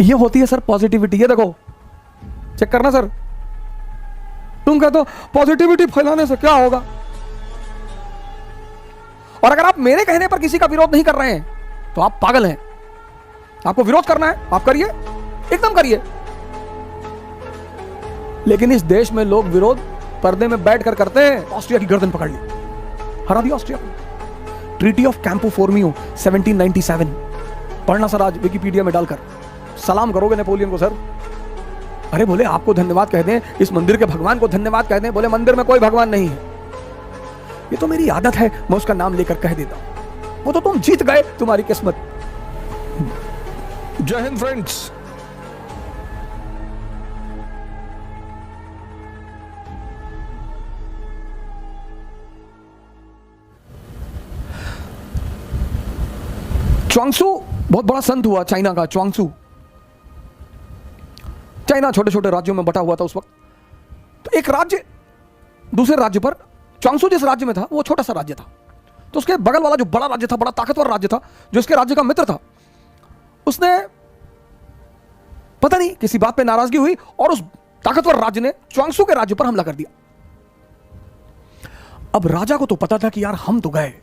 ये होती है सर पॉजिटिविटी। ये देखो, चेक करना सर। तुम कहते हो पॉजिटिविटी फैलाने से क्या होगा, और अगर आप मेरे कहने पर किसी का विरोध नहीं कर रहे हैं तो आप पागल हैं। आपको विरोध करना है, आप करिए, एकदम करिए। लेकिन इस देश में लोग विरोध पर्दे में बैठकर करते हैं। ऑस्ट्रिया की गर्दन पकड़ ली, हरा दिया ऑस्ट्रिया को। ट्रीटी ऑफ कैंपो फोर्मियो 1797 पढ़ना सर आज विकिपीडिया में डालकर। सलाम करोगे नेपोलियन को सर। अरे बोले आपको धन्यवाद कह दें, इस मंदिर के भगवान को धन्यवाद कह दें। बोले मंदिर में कोई भगवान नहीं है। ये तो मेरी आदत है, मैं उसका नाम लेकर कह देता हूं। वो तो तुम जीत गए, तुम्हारी किस्मत। जय हिंद फ्रेंड्स। च्वांगसू बहुत बड़ा संत हुआ चाइना का। च्वांगसू, चाइना छोटे छोटे राज्यों में बटा हुआ था उस वक्त। तो एक राज्य दूसरे राज्य पर, च्वांगसू जिस राज्य में था वो छोटा सा राज्य था, तो उसके बगल वाला जो बड़ा राज्य था, बड़ा ताकतवर राज्य था, जो इसके राज्य का मित्र था, उसने पता नहीं किसी बात पे नाराजगी हुई और उस ताकतवर राज्य ने च्वांगसू के राज्य पर हमला कर दिया। अब राजा को तो पता था कि यार हम तो गए,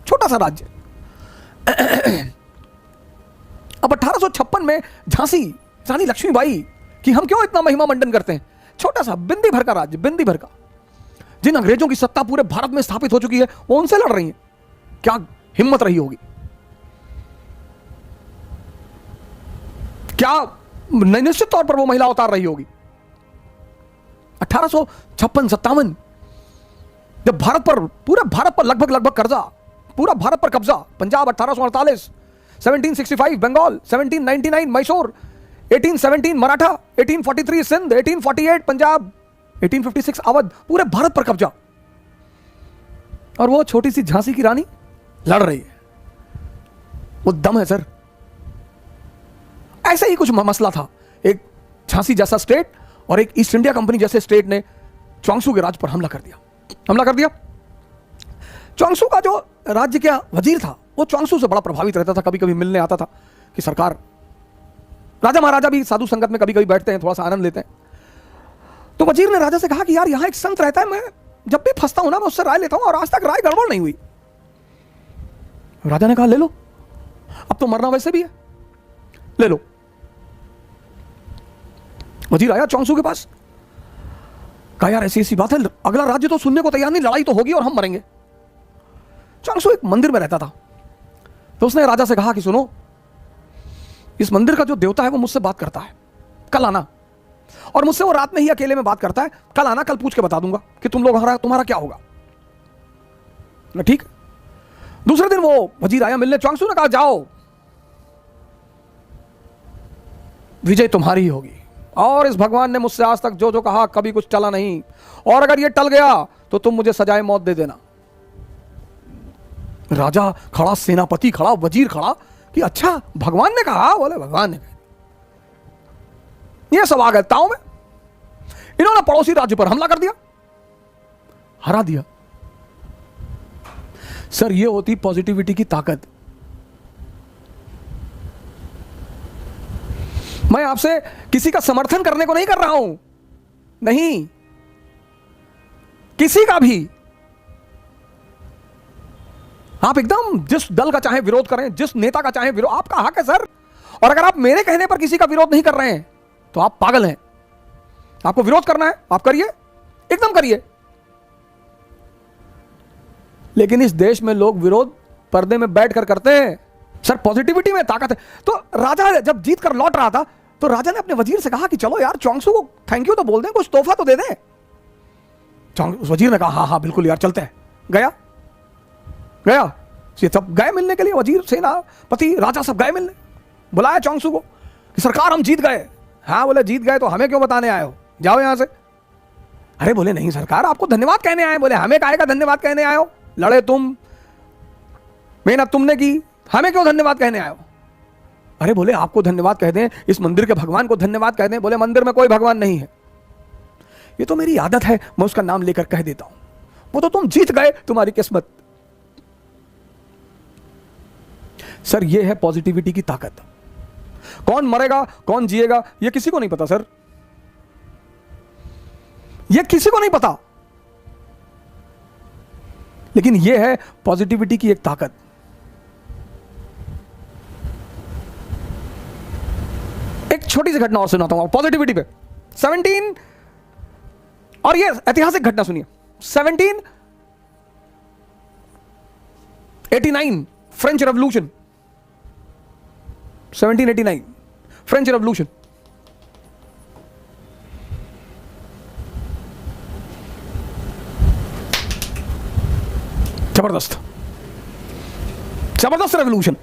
छोटा सा राज्य। अब 1856 में झांसी रानी लक्ष्मीबाई कि हम क्यों इतना महिमा मंडन करते हैं, छोटा सा बिंदी भर का राज्य, बिंदी भर का, जिन अंग्रेजों की सत्ता पूरे भारत में स्थापित हो चुकी है, वो उनसे लड़ रही है। क्या हिम्मत रही होगी, क्या निश्चित तौर पर वो महिला उतार रही होगी। 1856-57 जब भारत पर, पूरे भारत पर लगभग कब्जा, पूरा भारत पर कब्जा। पंजाब 1848, 1765 बंगाल, 1799 मैसूर, 1817 मराठा, 1843 सिंध, 1848 पंजाब, 1856 अवध, पूरे भारत पर कब्जा। और वो छोटी सी झांसी की रानी लड़ रही है। वो दम है सर। ऐसा ही कुछ मसला था। एक झांसी जैसा स्टेट और एक ईस्ट इंडिया कंपनी जैसे स्टेट ने च्वांगसू के राज्य पर हमला कर दिया। च्वांगसू का जो राज्य का वजीर था वो च्वांगसू से बड़ा प्रभावित रहता था। कभी कभी मिलने आता था कि सरकार, राजा महाराजा भी साधु संगत में कभी कभी बैठते हैं, थोड़ा सा आनंद लेते हैं। तो वजीर ने राजा से कहा कि यार यहां एक संत रहता है, मैं जब भी फंसता हूं ना मैं उससे राय लेता हूं और आज तक राय गड़बड़ नहीं हुई। राजा ने कहा ले लो, अब तो मरना वैसे भी है, ले लो। वजीर आया च्वांगसू के पास, कहा यार ऐसी ऐसी बात है, अगला राज्य तो सुनने को तैयार नहीं, लड़ाई तो होगी और हम मरेंगे। च्वांगसू एक मंदिर में रहता था, तो उसने राजा से कहा कि सुनो, इस मंदिर का जो देवता है वो मुझसे बात करता है, कल आना। और मुझसे वो रात में ही अकेले में बात करता है, कल आना, कल पूछ के बता दूंगा कि तुम लोग तुम्हारा क्या होगा। ठीक। दूसरे दिन वो वजीर आया मिलने, च्वांगसू ने कहा जाओ, विजय तुम्हारी ही होगी, और इस भगवान ने मुझसे आज तक जो जो कहा कभी कुछ टला नहीं, और अगर ये टल गया तो तुम मुझे सजाए मौत दे देना। राजा खड़ा, सेनापति खड़ा, वजीर खड़ा कि अच्छा भगवान ने कहा। बोले भगवान ने कहा। ये सब आ गए ताव में, इन्होंने पड़ोसी राज्य पर हमला कर दिया, हरा दिया। सर ये होती पॉजिटिविटी की ताकत। मैं आपसे किसी का समर्थन करने को नहीं कर रहा हूं, नहीं, किसी का भी। आप एकदम जिस दल का चाहे विरोध करें, जिस नेता का चाहे विरोध, आपका हक है सर। और अगर आप मेरे कहने पर किसी का विरोध नहीं कर रहे हैं तो आप पागल हैं। आपको विरोध करना है, आप करिए, एकदम करिए। लेकिन इस देश में लोग विरोध पर्दे में बैठकर करते हैं। सर पॉजिटिविटी में ताकत है। तो राजा जब जीत कर लौट रहा था तो राजा ने अपने वजीर से कहा कि चलो यार च्वांगसू को थैंक यू तो बोल दें, कुछ तोहफा तो दे दें। वजीर ने कहा हाँ हाँ बिल्कुल यार चलते हैं। गया ये सब गए मिलने के लिए, वजीर, सेनापति, राजा सब गए मिलने। बुलाया च्वांगसू को कि सरकार हम जीत गए। हाँ बोले जीत गए तो हमें क्यों बताने आए हो, जाओ यहां से। अरे बोले नहीं सरकार, आपको धन्यवाद कहने आए। बोले हमें काहे का धन्यवाद कहने आए हो, लड़े तुम, मेहनत तुमने की, हमें क्यों धन्यवाद कहने आए हो। अरे बोले आपको धन्यवाद कह दें, इस मंदिर के भगवान को धन्यवाद कह दें। बोले मंदिर में कोई भगवान नहीं है। ये तो मेरी आदत है, मैं उसका नाम लेकर कह देता हूं। वो तो तुम जीत गए, तुम्हारी किस्मत। सर ये है पॉजिटिविटी की ताकत। कौन मरेगा कौन जिएगा ये किसी को नहीं पता सर, ये किसी को नहीं पता। लेकिन ये है पॉजिटिविटी की एक ताकत। एक छोटी सी घटना और सुनाता हूं पॉजिटिविटी पे। 17 और ये ऐतिहासिक घटना सुनिए। 1789 फ्रेंच रेवोल्यूशन, 1789 फ्रेंच रेवोल्यूशन। जबरदस्त जबरदस्त रेवोल्यूशन।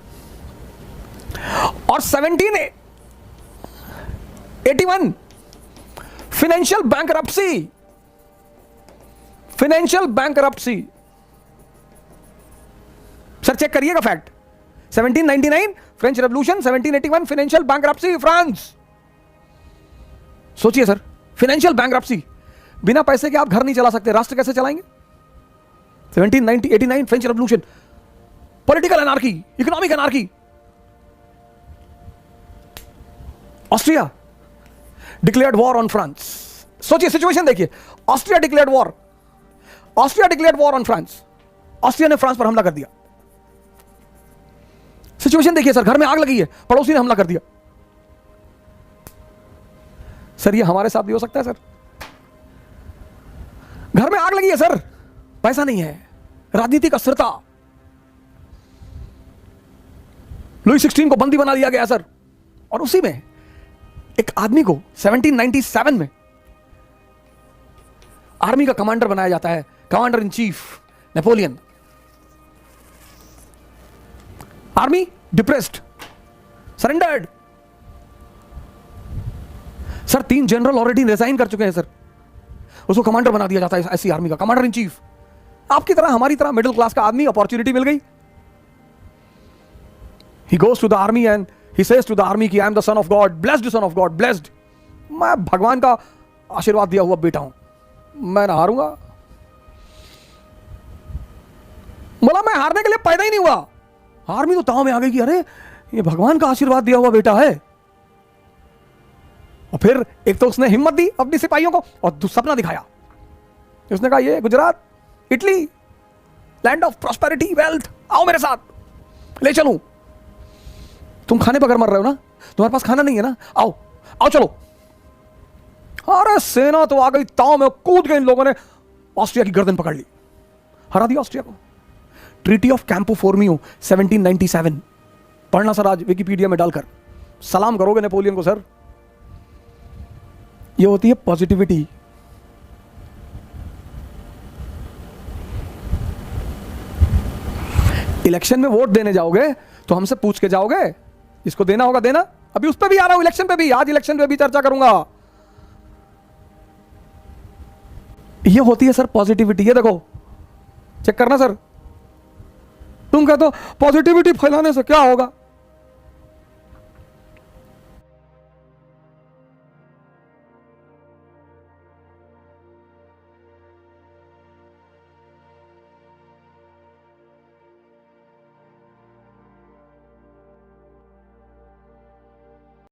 और 1781 financial bankruptcy, financial bankruptcy. Sir check करिएगा fact. 1799 French revolution, 1781 financial bankruptcy France. सोचिए सर, फाइनेंशियल बैंकरप्सी, बिना पैसे के आप घर नहीं चला सकते, राष्ट्र कैसे चलाएंगे? 1789 French revolution, political anarchy, economic anarchy. Austria declared war on France. सोचिए सिचुएशन देखिए, Austria declared war, Austria declared war on France. Austria ने फ्रांस पर हमला कर दिया। सिचुएशन देखिए सर, घर में आग लगी है, पड़ोसी ने हमला कर दिया। सर ये हमारे साथ भी हो सकता है सर। घर में आग लगी है सर, पैसा नहीं है, राजनीतिक अस्थिरता, लुई 16 को बंदी बना दिया गया सर। और उसी में एक आदमी को 1797 में आर्मी का कमांडर बनाया जाता है, commander in chief Napoleon. Army depressed, surrendered. Sir 3 general already resign कर चुके हैं सर, उसको कमांडर बना दिया जाता है ऐसी आर्मी का, कमांडर इन चीफ। आपकी तरह हमारी तरह मिडिल क्लास का आदमी, अपॉर्चुनिटी मिल गई। He goes to the army and he says to the army कि I am the son of God, blessed son of God, blessed। मैं भगवान का आशीर्वाद दिया हुआ बेटा हूं, मैं ना हारूंगा। बोला मैं हारने के लिए पैदा ही नहीं हुआ। आर्मी तो ताव में आ गई कि अरे ये भगवान का आशीर्वाद दिया हुआ बेटा है। और फिर एक तो उसने हिम्मत दी अपनी सिपाहियों को, और सपना दिखाया। उसने कहा ये Gujarat, Italy, land of prosperity, wealth, आओ मेरे साथ, ले चलूं। तुम खाने बगैर मर रहे हो ना, तुम्हारे पास खाना नहीं है ना, आओ आओ चलो। अरे सेना तो आ गई, ताव में कूद गए इन लोगों ने, ऑस्ट्रिया की गर्दन पकड़ ली, हरा दिया ऑस्ट्रिया को। ट्रीटी ऑफ कैंपो फॉर्मियो 1797, पढ़ना सर आज विकिपीडिया में डालकर, सलाम करोगे नेपोलियन को सर। ये होती है पॉजिटिविटी। इलेक्शन में वोट देने जाओगे तो हमसे पूछ के जाओगे, इसको देना होगा देना। अभी उस पर भी आ रहा हूं, इलेक्शन पे भी, आज इलेक्शन पे भी चर्चा करूंगा। ये होती है सर पॉजिटिविटी। ये देखो चेक करना सर। तुम कहते हो पॉजिटिविटी फैलाने से क्या होगा,